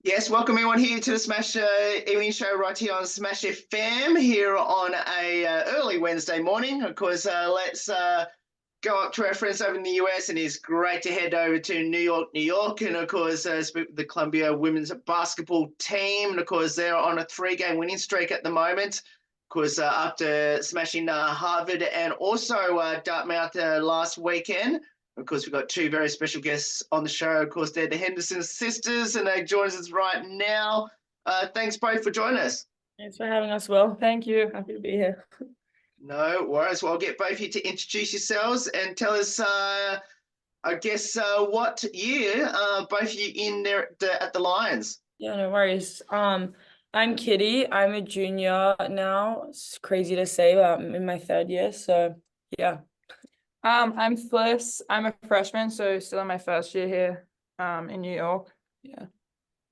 Yes, welcome everyone here to the Smash evening show right here on Smash FM here on a early Wednesday morning. Of course, let's go up to our friends over in the US, and it's great to head over to New York, New York, and of course, speak with the Columbia women's basketball team. And of course, they're on a 3-game winning streak at the moment. Of course, after smashing Harvard and also Dartmouth last weekend. Of course, we've got two very special guests on the show. Of course, they're the Henderson sisters, and they join us right now. Thanks both for joining us. Thanks for having us, Will. Thank you. Happy to be here. No worries. Well, I'll get both of you to introduce yourselves and tell us, what year both of you in there at the Lions. Yeah, no worries. I'm Kitty. I'm a junior now. It's crazy to say, but I'm in my 3rd year. So yeah. I'm Fliss. I'm a freshman, so still in my 1st year here in New York. Yeah.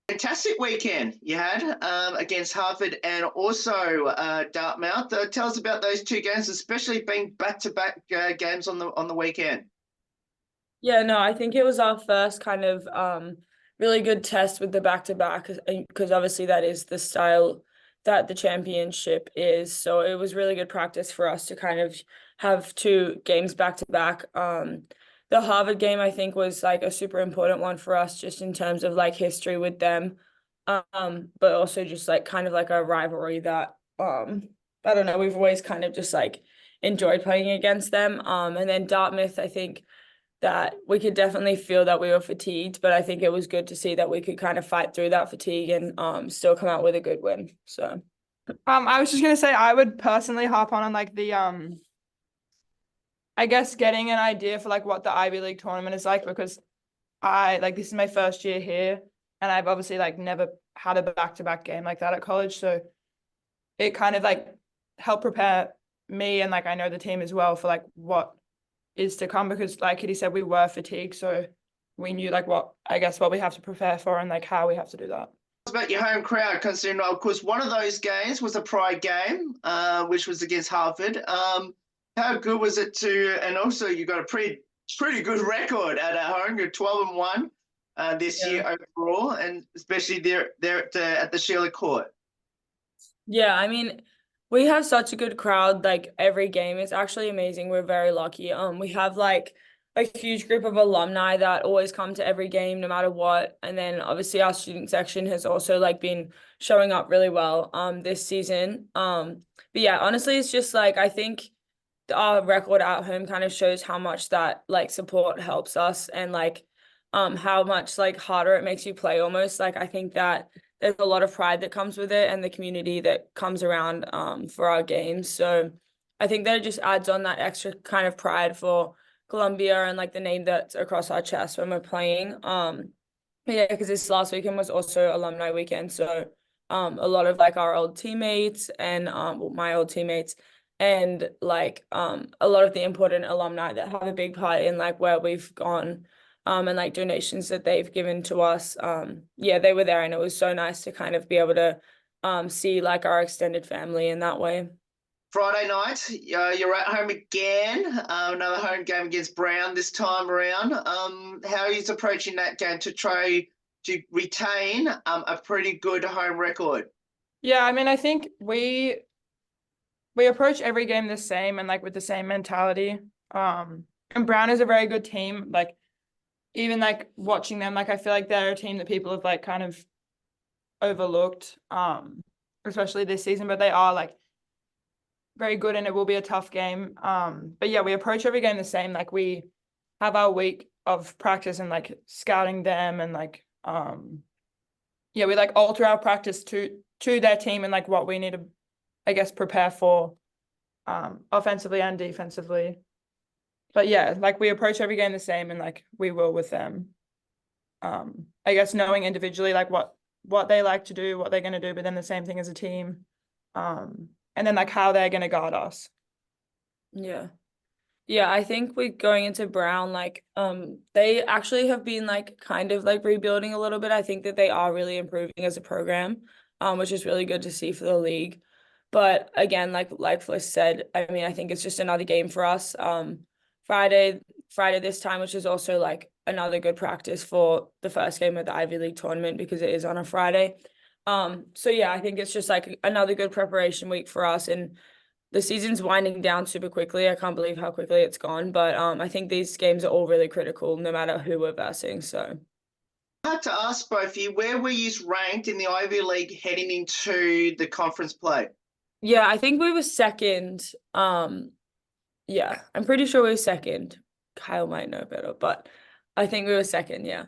Fantastic weekend you had against Harvard and also Dartmouth. Tell us about those two games, especially being back-to-back games on the weekend. Yeah, no, I think it was our first kind of really good test with the back-to-back because obviously that is the style that the championship is. So it was really good practice for us to kind of have 2 games back-to-back. The Harvard game, I think, was like a super important one for us just in terms of like history with them. But also just like kind of like a rivalry that I don't know, we've always kind of just like enjoyed playing against them. And then Dartmouth, I think that we could definitely feel that we were fatigued, but I think it was good to see that we could kind of fight through that fatigue and still come out with a good win. So I was just gonna say I would personally hop on like the I guess getting an idea for like what the Ivy League tournament is like, because this is my 1st year here and I've obviously like never had a back-to-back game like that at college. So it kind of like helped prepare me and like I know the team as well for like what is to come, because like Kitty said, we were fatigued. So we knew like what we have to prepare for and like how we have to do that. About your home crowd, considering of course one of those games was a pride game, which was against Harvard. How good was it and also you got a pretty good record at home. You're 12-1 this year overall, and especially there at the Sheila Court. Yeah, I mean, we have such a good crowd like every game. It's actually amazing. We're very lucky. We have like a huge group of alumni that always come to every game no matter what. And then obviously our student section has also like been showing up really well this season. But yeah, honestly, it's just like I think our record at home kind of shows how much that like support helps us and like how much like harder it makes you play almost. Like I think that there's a lot of pride that comes with it and the community that comes around for our games. So I think that it just adds on that extra kind of pride for Columbia and like the name that's across our chest when we're playing. But yeah, because this last weekend was also alumni weekend. So a lot of like our old teammates and my old teammates and like a lot of the important alumni that have a big part in like where we've gone and like donations that they've given to us. Yeah, they were there and it was so nice to kind of be able to see like our extended family in that way. Friday night, you're at home again. Another home game against Brown this time around. How are you approaching that game to try to retain a pretty good home record? Yeah, I mean, I think we approach every game the same and like with the same mentality. And Brown is a very good team. Like even like watching them, like I feel like they're a team that people have like kind of overlooked, especially this season, but they are like very good and it will be a tough game. But yeah, we approach every game the same. Like we have our week of practice and like scouting them and like yeah, we like alter our practice to their team and like what we need to I guess prepare for offensively and defensively. But yeah, like we approach every game the same and like we will with them. I guess knowing individually like what they like to do, what they're going to do, but then the same thing as a team. And then like how they're going to guard us. Yeah. Yeah, I think we're going into Brown, like they actually have been like kind of like rebuilding a little bit. I think that they are really improving as a program, which is really good to see for the league. But again, like Fliss said, I mean, I think it's just another game for us. Friday this time, which is also like another good practice for the first game of the Ivy League tournament because it is on a Friday. So yeah, I think it's just like another good preparation week for us, and the season's winding down super quickly. I can't believe how quickly it's gone, but I think these games are all really critical no matter who we're versing. So I had to ask both of you, where were you ranked in the Ivy League heading into the conference play? yeah, I think we were second. Yeah, I'm pretty sure we were second. Kyle might know better, but I think we were second, yeah.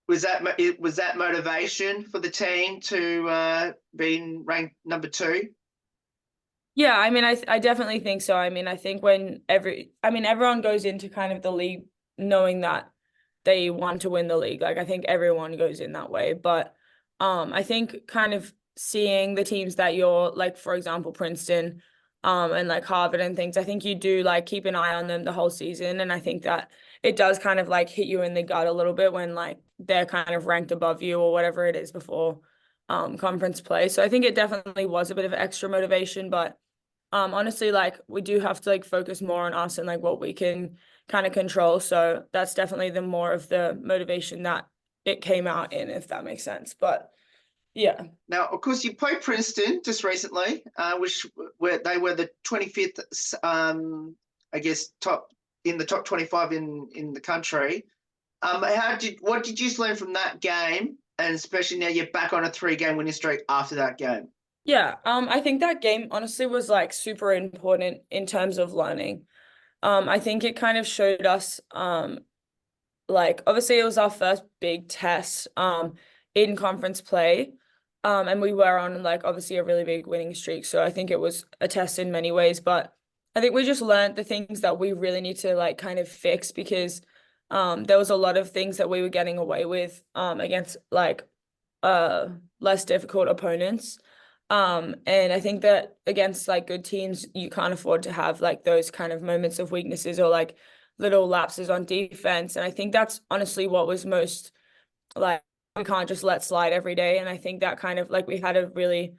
Was that motivation for the team to being ranked number 2? Yeah, I mean, I definitely think so. I mean, I think everyone goes into kind of the league knowing that they want to win the league. Like, I think everyone goes in that way. But I think kind of seeing the teams that you're like, for example, Princeton, and like Harvard and things, I think you do like keep an eye on them the whole season. And I think that it does kind of like hit you in the gut a little bit when like they're kind of ranked above you or whatever it is before conference play. So I think it definitely was a bit of extra motivation, but honestly, like we do have to like focus more on us and like what we can kind of control. So that's definitely the more of the motivation that it came out in, if that makes sense. But yeah. Now, of course, you played Princeton just recently, which they were the 25th, I guess, top 25 in the country. What did you learn from that game? And especially now you're back on a 3-game winning streak after that game. Yeah, I think that game honestly was like super important in terms of learning. I think it kind of showed us, like obviously it was our first big test, in conference play, and we were on like obviously a really big winning streak. So I think it was a test in many ways, but I think we just learned the things that we really need to like kind of fix because, there was a lot of things that we were getting away with, against like, less difficult opponents. And I think that against like good teams, you can't afford to have like those kind of moments of weaknesses or like little lapses on defense. And I think that's honestly what was most like we can't just let slide every day. And I think that kind of like we had a really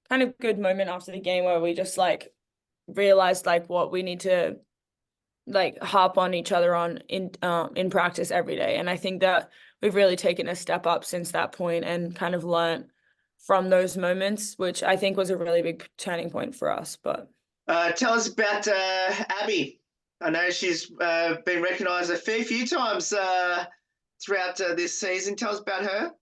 kind of good moment after the game where we just like realized like what we need to like harp on each other on in practice every day. And I think that we've really taken a step up since that point and kind of learned from those moments, which I think was a really big turning point for us. But tell us about Abby. I know she's been recognised a fair few times throughout this season. Tell us about her.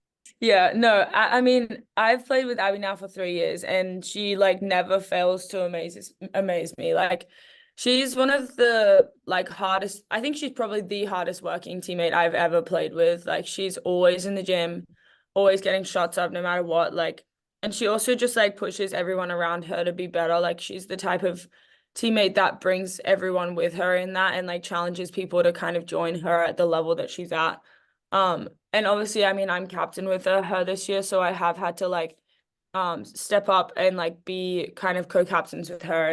yeah, no, I mean, I've played with Abby now for 3 years and she like never fails to amaze me. Like she's one of the like hardest, I think she's probably the hardest working teammate I've ever played with. Like she's always in the gym, always getting shots up no matter what. Like, and she also just like pushes everyone around her to be better. Like she's the type of teammate that brings everyone with her in that and like challenges people to kind of join her at the level that she's at. And obviously, I mean, I'm captain with her this year, so I have had to like step up and like be kind of co-captains with her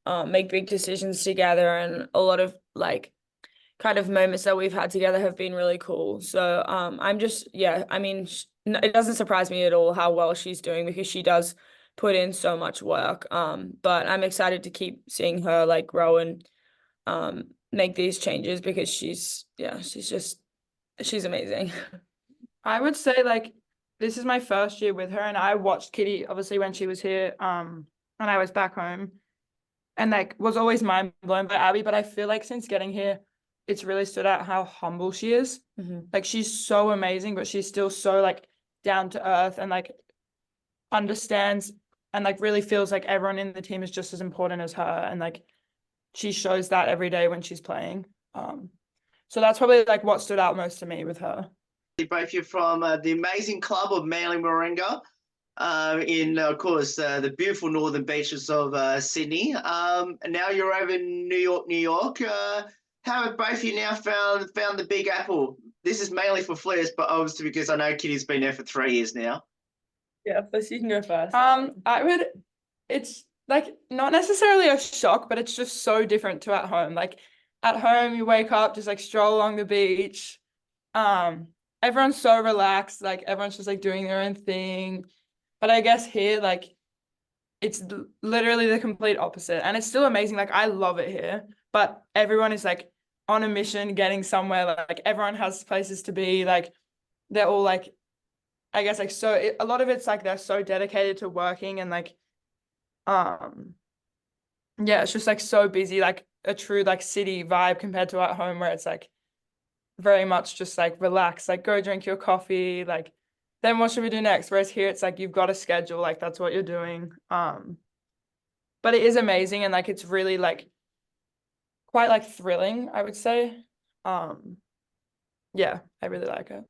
and make big decisions together, and a lot of like kind of moments that we've had together have been really cool. So I'm just, yeah, I mean, it doesn't surprise me at all how well she's doing because she does put in so much work. But I'm excited to keep seeing her like grow and make these changes because she's amazing. I would say like this is my first year with her, and I watched Kitty obviously when she was here, and I was back home, and like was always mind blown by Abby. But I feel like since getting here, it's really stood out how humble she is. Like she's so amazing, but she's still so like down to earth and like understands and like really feels like everyone in the team is just as important as her, and like she shows that every day when she's playing. So that's probably like what stood out most to me with her. Both you're from the amazing club of Manly Warringah, in, of course, the beautiful northern beaches of Sydney. And now you're over in New York. How have both of you now found the Big Apple? This is mainly for Flares, but obviously because I know Kitty's been there for 3 years now. Yeah, first you can go first. It's like not necessarily a shock, but it's just so different to at home. Like at home, you wake up, just like stroll along the beach. Everyone's so relaxed, like everyone's just like doing their own thing. But I guess here, like it's literally the complete opposite, and it's still amazing. Like I love it here, but everyone is like on a mission, getting somewhere. Like everyone has places to be. Like they're all like, I guess like a lot of it's like they're so dedicated to working and like yeah, it's just like so busy, like a true like city vibe compared to at home where it's like very much just like relax, like go drink your coffee, like then what should we do next? Whereas here it's like you've got a schedule, like that's what you're doing. But it is amazing and like it's really like quite like thrilling, I would say. Yeah, I really like it.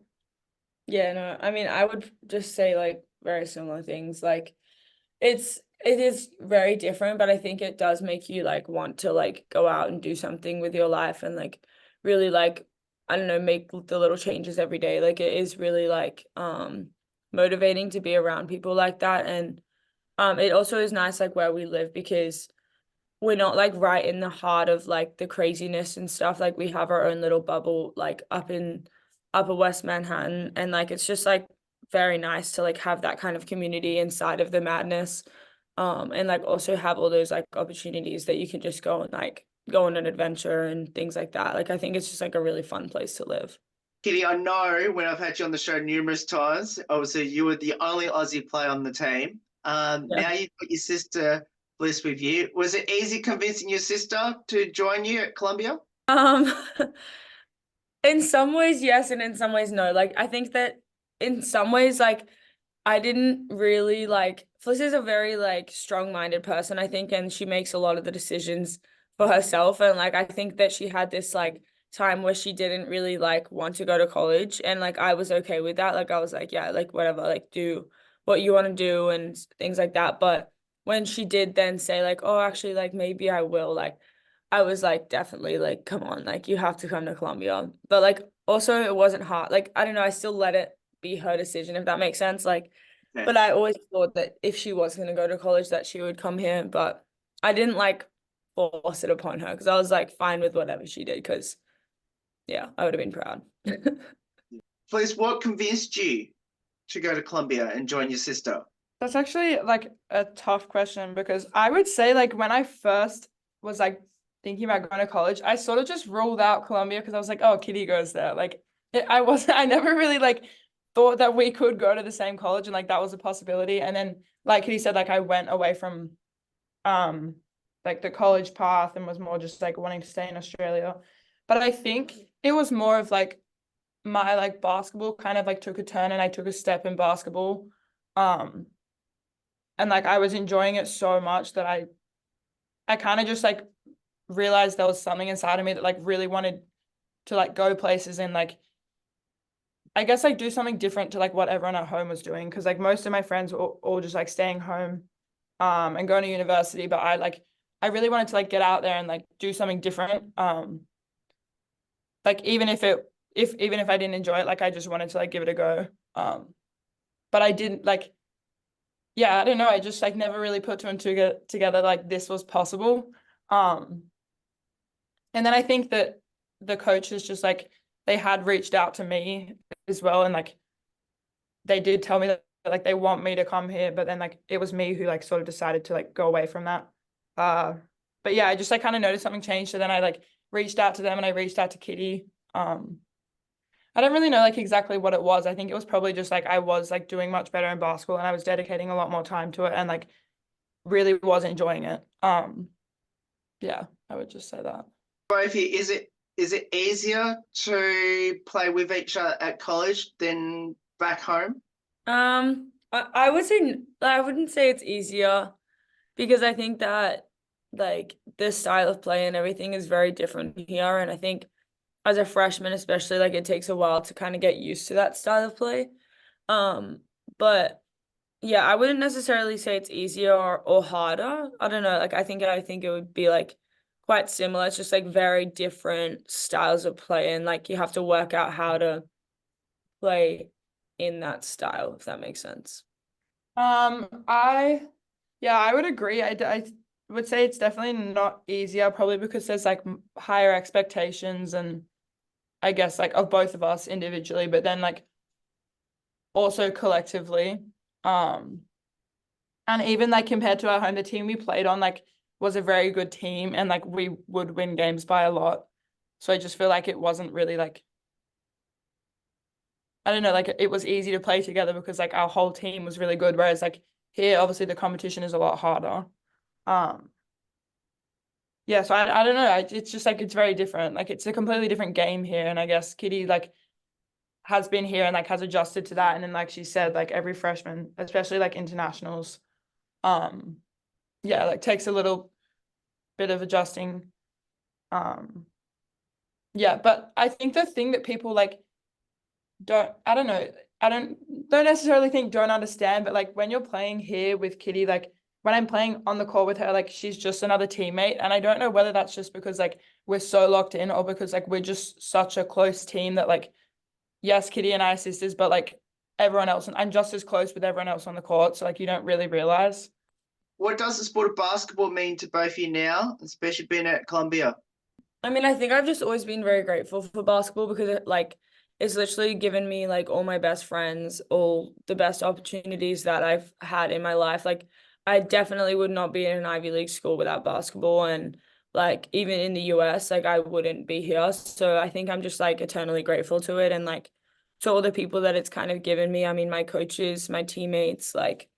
Yeah, no, I mean, I would just say like very similar things. Like it is very different, but I think it does make you like want to like go out and do something with your life and like really like, I don't know, make the little changes every day. Like it is really like motivating to be around people like that. And it also is nice like where we live because we're not like right in the heart of like the craziness and stuff. Like we have our own little bubble like up in Upper West Manhattan, and like it's just like very nice to like have that kind of community inside of the madness. And like also have all those like opportunities that you can just go and like go on an adventure and things like that. Like I think it's just like a really fun place to live. Kitty, I know when I've had you on the show numerous times, obviously you were the only Aussie player on the team. Yeah. Now you've got your sister Bliss with you. Was it easy convincing your sister to join you at Columbia? Um, in some ways, yes, and in some ways, no. Like I think that in some ways, like I didn't really like Fliss is a very like strong-minded person, I think, and she makes a lot of the decisions for herself. And like I think that she had this like time where she didn't really like want to go to college, and like I was okay with that. Like I was like, yeah, like whatever, like do what you want to do and things like that. But when she did then say like, oh, actually, like maybe I will, like I was like, definitely, like, come on, like you have to come to Columbia. But like also it wasn't hard. Like I don't know, I still let it be her decision, if that makes sense. Like, Yeah. but I always thought that if she was going to go to college, that she would come here. But I didn't like force it upon her because I was like fine with whatever she did because, yeah, I would have been proud. Bliss, what convinced you to go to Columbia and join your sister? That's actually like a tough question because I would say like when I first was like thinking about going to college, I sort of just ruled out Columbia because I was like, oh, Kitty goes there. Like I never really like thought that we could go to the same college and like that was a possibility. And then like Kitty said, like I went away from like the college path and was more just like wanting to stay in Australia. But I think it was more of like my like basketball kind of like took a turn and I took a step in basketball. And like I was enjoying it so much that I kind of just like realized there was something inside of me that like really wanted to like go places and like I guess like do something different to like what everyone at home was doing because like most of my friends were all just like staying home and going to university, but I really wanted to like get out there and like do something different. Like even if I didn't enjoy it, like I just wanted to like give it a go. But I didn't like, yeah, I don't know. I just like never really put two and two together like this was possible. And then I think that the coaches just like they had reached out to me as well, and like they did tell me that like they want me to come here, but then like it was me who like sort of decided to like go away from that. But yeah, I just like kind of noticed something changed, so then I like reached out to them and I reached out to Kitty. I don't really know like exactly what it was. I think it was probably just like I was like doing much better in basketball and I was dedicating a lot more time to it and like really was enjoying it. Yeah, I would just say that. Sophie, is it easier to play with each other at college than back home? I would say I wouldn't say it's easier because I think that like this style of play and everything is very different here, and I think as a freshman especially like it takes a while to kind of get used to that style of play. But yeah, I wouldn't necessarily say it's easier or harder. I don't know, like I think it would be like quite similar. It's just like very different styles of play and like you have to work out how to play in that style, if that makes sense. I would agree. I would say it's definitely not easier, probably because there's like higher expectations and I guess like of both of us individually, but then like also collectively. And even like compared to our home, the team we played on like was a very good team and like we would win games by a lot. So I just feel like it wasn't really like, I don't know, like it was easy to play together because like our whole team was really good. Whereas like here, obviously the competition is a lot harder. Yeah, so I don't know. It's just like it's very different. Like it's a completely different game here. And I guess Kitty like has been here and like has adjusted to that. And then like she said, like every freshman, especially like internationals, yeah, like takes a little bit of adjusting. Yeah, but I think the thing that people like I don't know, don't necessarily think don't understand, but like when you're playing here with Kitty, like when I'm playing on the court with her, like she's just another teammate. And I don't know whether that's just because like we're so locked in or because like we're just such a close team that like, yes, Kitty and I are sisters, but like everyone else, and I'm just as close with everyone else on the court. So like you don't really realize. What does the sport of basketball mean to both of you now, especially being at Columbia? I mean, I think I've just always been very grateful for basketball because it's literally given me like all my best friends, all the best opportunities that I've had in my life. Like I definitely would not be in an Ivy League school without basketball, and like even in the US, like I wouldn't be here. So I think I'm just like eternally grateful to it and like to all the people that it's kind of given me. I mean, my coaches, my teammates, like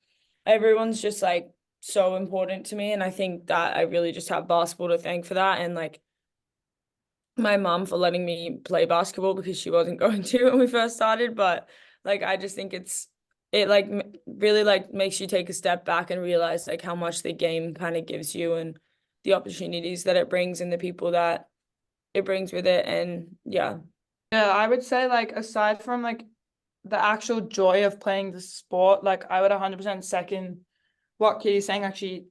everyone's just like so important to me, and I think that I really just have basketball to thank for that. And like my mom for letting me play basketball because she wasn't going to when we first started. But like I just think it like really like makes you take a step back and realize like how much the game kind of gives you and the opportunities that it brings and the people that it brings with it. And yeah. Yeah, I would say like aside from like the actual joy of playing the sport, like I would 100% second what Kitty's saying. Actually,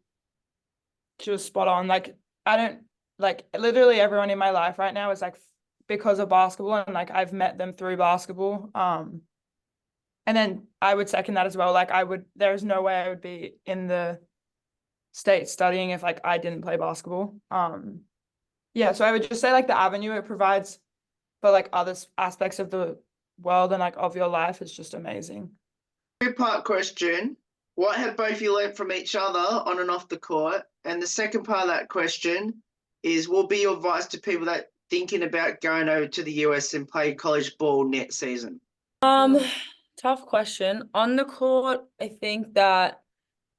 she was spot on. Like I don't like literally everyone in my life right now is like because of basketball, and like I've met them through basketball. And then I would second that as well. Like there's no way I would be in the States studying if like I didn't play basketball. Yeah, so I would just say like the avenue it provides for like other aspects of the world and like of your life is just amazing. Two-part question. What have both of you learned from each other on and off the court? And the second part of that question is, what will be your advice to people that thinking about going over to the US and play college ball next season? Tough question. On the court, I think that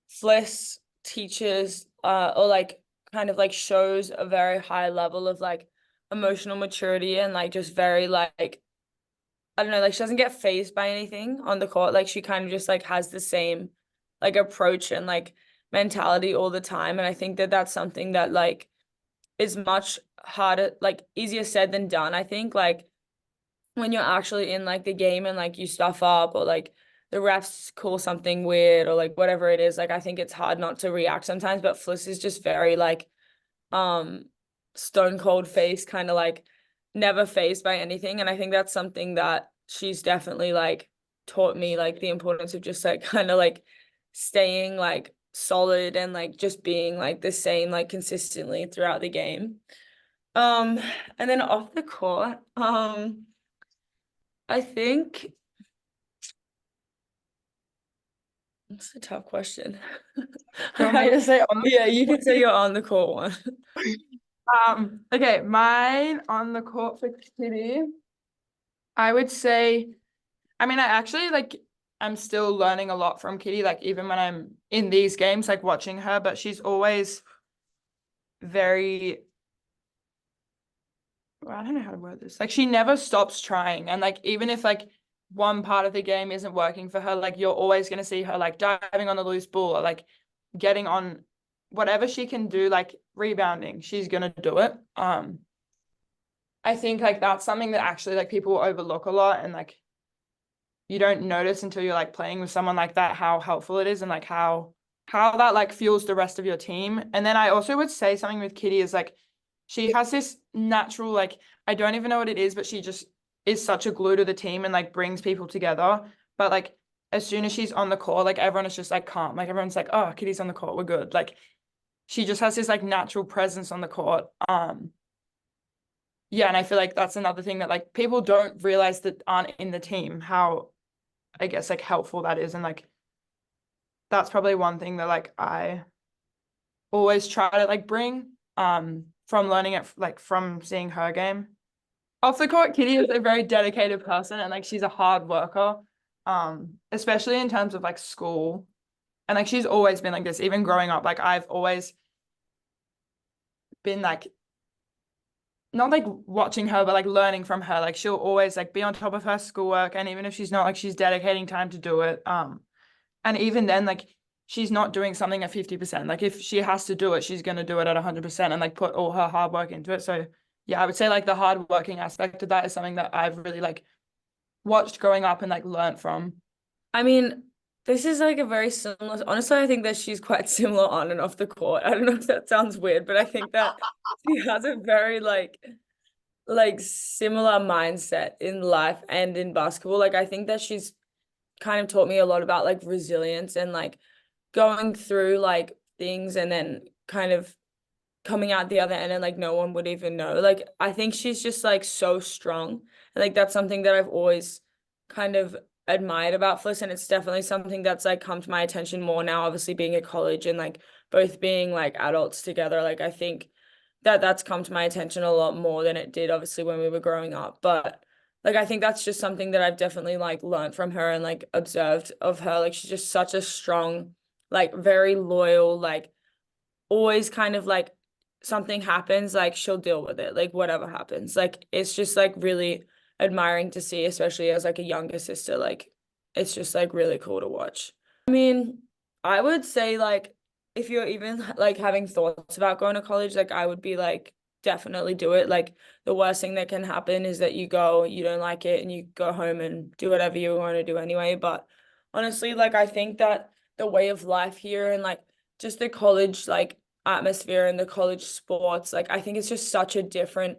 Fliss teaches or like kind of like shows a very high level of like emotional maturity and like just very like I don't know, like she doesn't get fazed by anything on the court. Like she kind of just like has the same like approach and like mentality all the time. And I think that that's something that like is much harder, like easier said than done. I think like when you're actually in like the game and like you stuff up or like the refs call something weird or like whatever it is, like I think it's hard not to react sometimes. But Fliss is just very like um stone cold face, kind of like never fazed by anything. And I think that's something that she's definitely like taught me, like the importance of just like kind of like staying like solid and like just being like the same like consistently throughout the game. And then off the court, I think it's a tough question. Do you want me to say on Yeah, you can say you're on the court one. Okay, mine on the court for Kitty, I would say, I mean, I actually like I'm still learning a lot from Kitty, like even when I'm in these games, like watching her, but she's always very, well, I don't know how to word this. Like she never stops trying. And like even if like one part of the game isn't working for her, like you're always gonna see her like diving on the loose ball or like getting on whatever she can do, like rebounding, she's gonna do it. I think like that's something that actually like people overlook a lot, and like you don't notice until you're like playing with someone like that how helpful it is and like how that like fuels the rest of your team. And then I also would say something with Kitty is like she has this natural like I don't even know what it is, but she just is such a glue to the team and like brings people together. But like as soon as she's on the court, like everyone is just like calm. Like everyone's like, oh, Kitty's on the court, we're good. Like she just has this like natural presence on the court. Yeah, and I feel like that's another thing that like people don't realize that aren't in the team, how I guess like helpful that is. And like that's probably one thing that like I always try to like bring from learning it like from seeing her game. Off the court, Kitty is a very dedicated person and like she's a hard worker, especially in terms of like school. And like she's always been like this, even growing up. Like I've always been like not like watching her, but like learning from her. Like she'll always like be on top of her schoolwork, and even if she's not, like she's dedicating time to do it. And even then, like she's not doing something at 50%. Like if she has to do it, she's gonna do it at 100% and like put all her hard work into it. So yeah, I would say like the hard working aspect of that is something that I've really like watched growing up and like learned from. I mean, this is like a very similar. Honestly, I think that she's quite similar on and off the court. I don't know if that sounds weird, but I think that she has a very like similar mindset in life and in basketball. Like I think that she's kind of taught me a lot about like resilience and like going through like things and then kind of coming out the other end and like no one would even know. Like I think she's just like so strong. And like that's something that I've always kind of admired about Fliss, and it's definitely something that's like come to my attention more now, obviously being at college and like both being like adults together. Like I think that that's come to my attention a lot more than it did obviously when we were growing up. But like I think that's just something that I've definitely like learned from her and like observed of her. Like she's just such a strong, like very loyal, like always kind of like something happens, like she'll deal with it, like whatever happens. Like it's just like really admiring to see, especially as like a younger sister. Like it's just like really cool to watch. I mean, I would say like if you're even like having thoughts about going to college, like I would be like definitely do it. Like the worst thing that can happen is that you go, you don't like it, and you go home and do whatever you want to do anyway. But honestly, like I think that the way of life here and like just the college like atmosphere and the college sports, like I think it's just such a different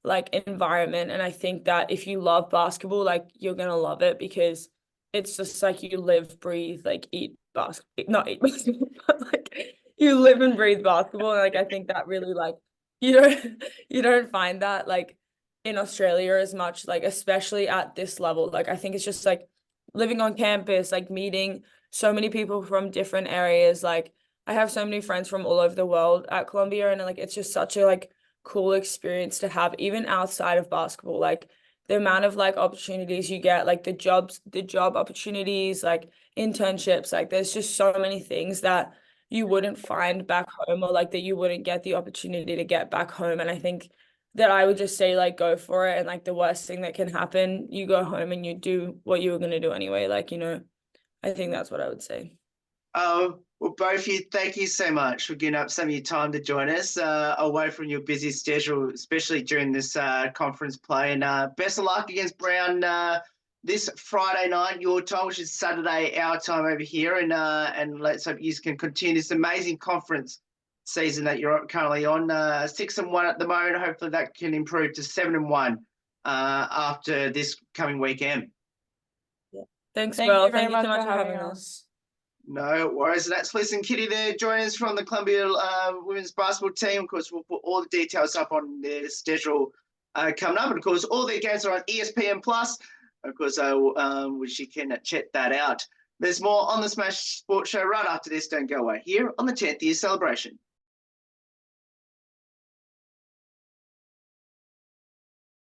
like environment. And I think that if you love basketball, like you're gonna love it because it's just like you live, breathe, like eat basketball, not eat basketball, but like you live and breathe basketball. And like I think that really like you don't you don't find that like in Australia as much, like especially at this level. Like I think it's just like living on campus, like meeting so many people from different areas. Like I have so many friends from all over the world at Columbia, and like it's just such a like cool experience to have even outside of basketball. Like the amount of like opportunities you get, like the job opportunities, like internships, like there's just so many things that you wouldn't find back home, or like that you wouldn't get the opportunity to get back home. And I think that I would just say like go for it, and like the worst thing that can happen, you go home and you do what you were going to do anyway. Like, you know, I think that's what I would say. Oh, well, both of you, thank you so much for giving up some of your time to join us away from your busy schedule, especially during this conference play. And best of luck against Brown this Friday night, your time, which is Saturday, our time over here. And let's hope you can continue this amazing conference season that you're currently on. 6-1 at the moment. Hopefully that can improve to 7-1 after this coming weekend. Yeah. Thanks, Thank Will. you very Thank you so much much for for having having us. us. No worries. And that's Fliss and Kitty there joining us from the Columbia women's basketball team. Of course, we'll put all the details up on their schedule coming up. And of course, all their games are on ESPN Plus. Of course, which you can check that out. There's more on the Smash Sports Show right after this. Don't go away here on the 10th year celebration.